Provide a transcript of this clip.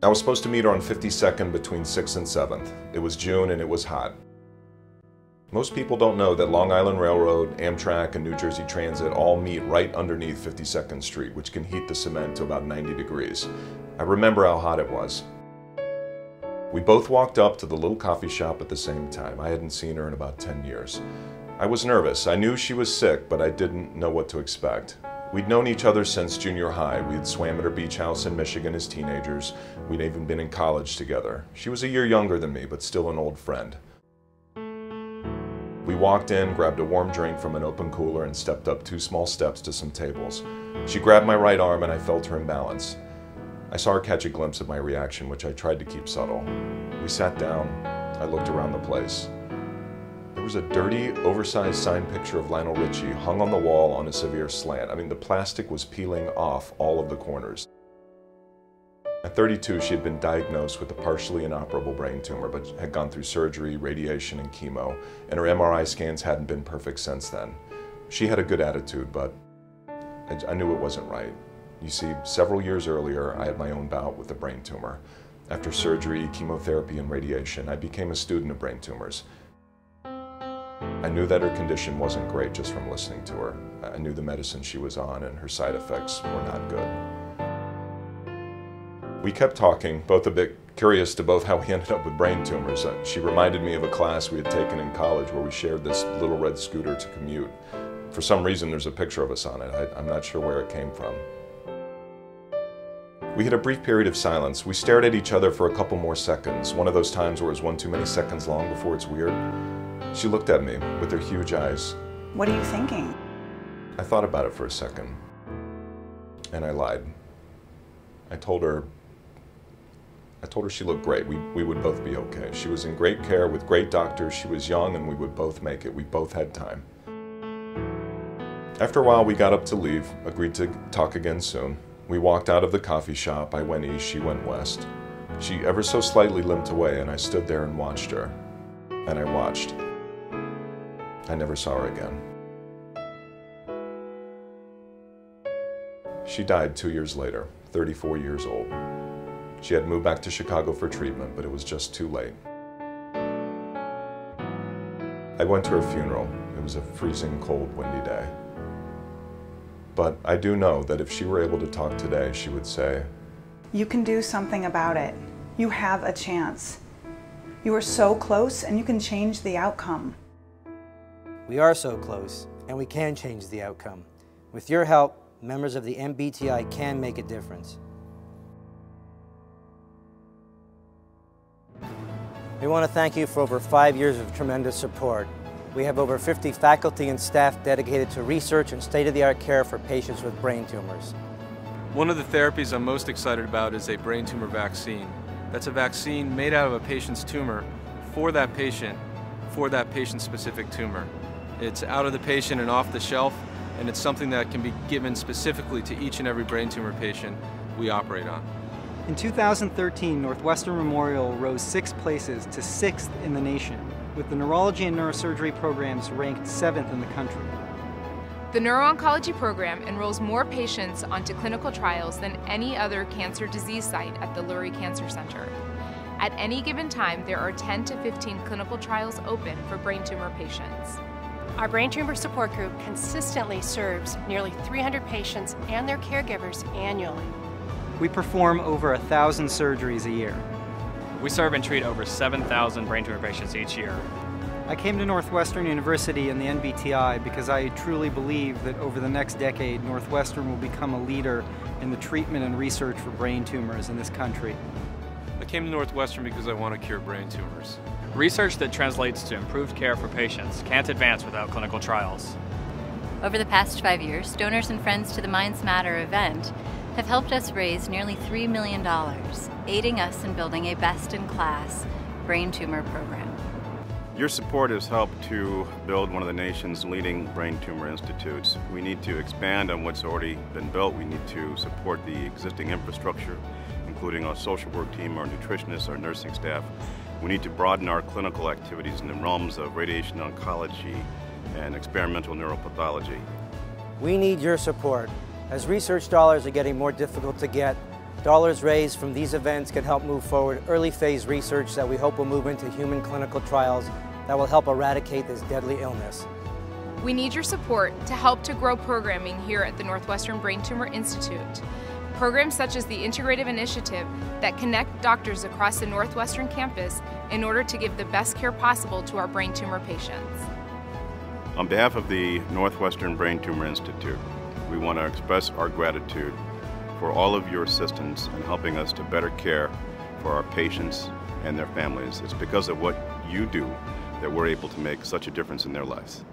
I was supposed to meet her on 52nd between 6th and 7th. It was June and it was hot. Most people don't know that Long Island Railroad, Amtrak, and New Jersey Transit all meet right underneath 52nd Street, which can heat the cement to about 90 degrees. I remember how hot it was. We both walked up to the little coffee shop at the same time. I hadn't seen her in about 10 years. I was nervous. I knew she was sick, but I didn't know what to expect. We'd known each other since junior high. We had swam at her beach house in Michigan as teenagers. We'd even been in college together. She was a year younger than me, but still an old friend. We walked in, grabbed a warm drink from an open cooler, and stepped up 2 small steps to some tables. She grabbed my right arm and I felt her imbalance. I saw her catch a glimpse of my reaction, which I tried to keep subtle. We sat down. I looked around the place. There was a dirty, oversized signed picture of Lionel Richie hung on the wall on a severe slant. I mean, the plastic was peeling off all of the corners. At 32, she had been diagnosed with a partially inoperable brain tumor, but had gone through surgery, radiation, and chemo, and her MRI scans hadn't been perfect since then. She had a good attitude, but I knew it wasn't right. You see, several years earlier, I had my own bout with a brain tumor. After surgery, chemotherapy, and radiation, I became a student of brain tumors. I knew that her condition wasn't great just from listening to her. I knew the medicine she was on and her side effects were not good. We kept talking, both a bit curious to both how we ended up with brain tumors. She reminded me of a class we had taken in college where we shared this little red scooter to commute. For some reason, there's a picture of us on it. I'm not sure where it came from. We had a brief period of silence. We stared at each other for a couple more seconds, one of those times where it's one too many seconds long before it's weird. She looked at me with her huge eyes. What are you thinking? I thought about it for a second, and I lied. I told her she looked great. We would both be okay. She was in great care with great doctors. She was young and we would both make it. We both had time. After a while, we got up to leave, agreed to talk again soon. We walked out of the coffee shop. I went east, she went west. She ever so slightly limped away and I stood there and watched her. And I watched. I never saw her again. She died 2 years later, 34 years old. She had moved back to Chicago for treatment, but it was just too late. I went to her funeral. It was a freezing, cold, windy day. But I do know that if she were able to talk today, she would say, You can do something about it. You have a chance. You are so close and you can change the outcome. We are so close and we can change the outcome. With your help, members of the NBTI can make a difference. We want to thank you for over 5 years of tremendous support. We have over 50 faculty and staff dedicated to research and state-of-the-art care for patients with brain tumors. One of the therapies I'm most excited about is a brain tumor vaccine. That's a vaccine made out of a patient's tumor for that patient's specific tumor. It's out of the patient and off the shelf, and it's something that can be given specifically to each and every brain tumor patient we operate on. In 2013, Northwestern Memorial rose 6 places to 6th in the nation, with the neurology and neurosurgery programs ranked 7th in the country. The neuro-oncology program enrolls more patients onto clinical trials than any other cancer disease site at the Lurie Cancer Center. At any given time, there are 10 to 15 clinical trials open for brain tumor patients. Our brain tumor support group consistently serves nearly 300 patients and their caregivers annually. We perform over 1,000 surgeries a year. We serve and treat over 7,000 brain tumor patients each year. I came to Northwestern University and the NBTI because I truly believe that over the next decade, Northwestern will become a leader in the treatment and research for brain tumors in this country. I came to Northwestern because I want to cure brain tumors. Research that translates to improved care for patients can't advance without clinical trials. Over the past 5 years, donors and friends to the Minds Matter event have helped us raise nearly $3 million, aiding us in building a best-in-class brain tumor program. Your support has helped to build one of the nation's leading brain tumor institutes. We need to expand on what's already been built. We need to support the existing infrastructure, including our social work team, our nutritionists, our nursing staff. We need to broaden our clinical activities in the realms of radiation oncology and experimental neuropathology. We need your support. As research dollars are getting more difficult to get, Dollars raised from these events can help move forward early phase research that we hope will move into human clinical trials that will help eradicate this deadly illness. We need your support to help to grow programming here at the Northwestern Brain Tumor Institute. Programs such as the Integrative Initiative that connect doctors across the Northwestern campus in order to give the best care possible to our brain tumor patients. On behalf of the Northwestern Brain Tumor Institute, we want to express our gratitude for all of your assistance in helping us to better care for our patients and their families. It's because of what you do that we're able to make such a difference in their lives.